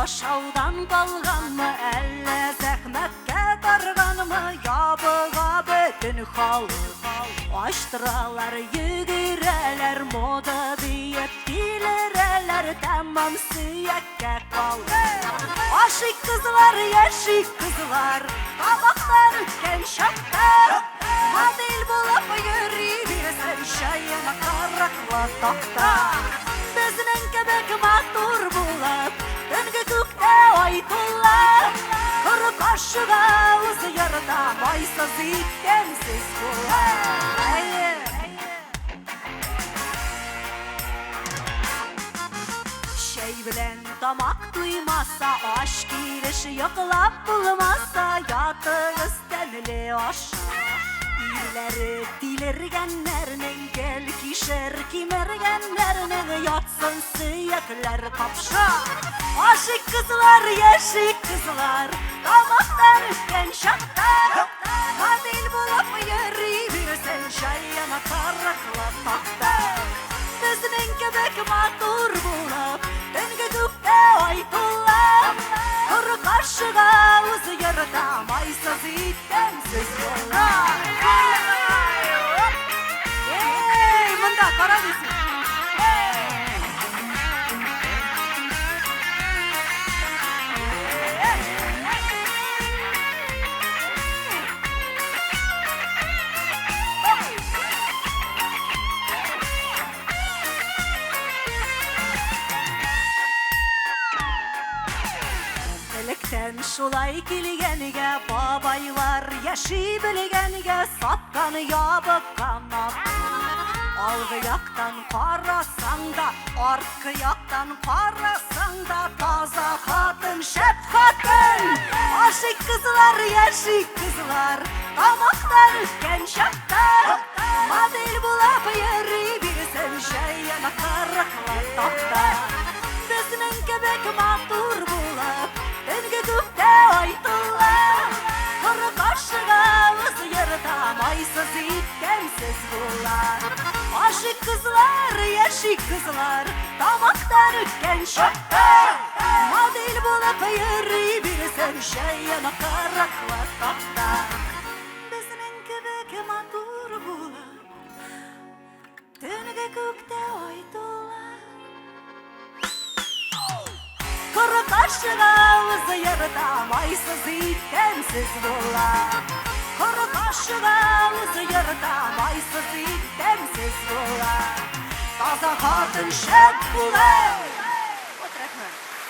Yaşaudan qalğanmı, əllə zəhmətə darğanmı, yabığa bütün xalq açtıralar, yügürələr, moda deyib dilirələr, tamam süyəkkə qaldı. Aşık kızlar, yaşık kızlar, tabaklar ükken şaptar, model bulup yürüyürsen şayına karakla takta. Bizning kebek matur bulup döngü kükte aytullar, kuru kaşığa uzı yarıda maysız ikkensiz kullar. Şey bilen damak duymazsa, aşk ilişi yoklap bulmazsa, yatığız denili aşk. İleri dilirgenlerinin, gel kişer kimergenlerinin, yatsın süyekler kapşa. Aşık kızlar, yaşık kızlar, damaktan ükken şaktar, model bulup yürüyürsen şayana karakla takta. Bizning kebek matur bulup döngü kükte aytullar, kuru kaşığa uzı yarıda maysız ikkensiz kullar. Mında kara desin. Elekten şulay kilgeniga, babaylar yaşı bilgeniga, sattan yabık kanat. Algı yaktan karasan da, arkı yaktan karasan da, taza kadın, şep kadın. Aşık kızlar, yaşık kızlar, damaktan ükken şaptar, model bulup yürüyürsen şayana karakla takta. Bizning kebek matur bulup döngü kükte aytullar, kuru kaşığa uzı yarıda maysız ikkensiz kullar. Aşık kızlar, yaşık kızlar, damaktan ükken şaptar, model bulup yürüyürsen şayana karakla takta. Bizning kebek matur bulup döngü kükte aytullar, kuru kaşığa uzı yarıda maysız ikkensiz kullar. Kuru kaşığa uzı yarıda maysız ikkensiz kullar. Taza kadın şep kullar.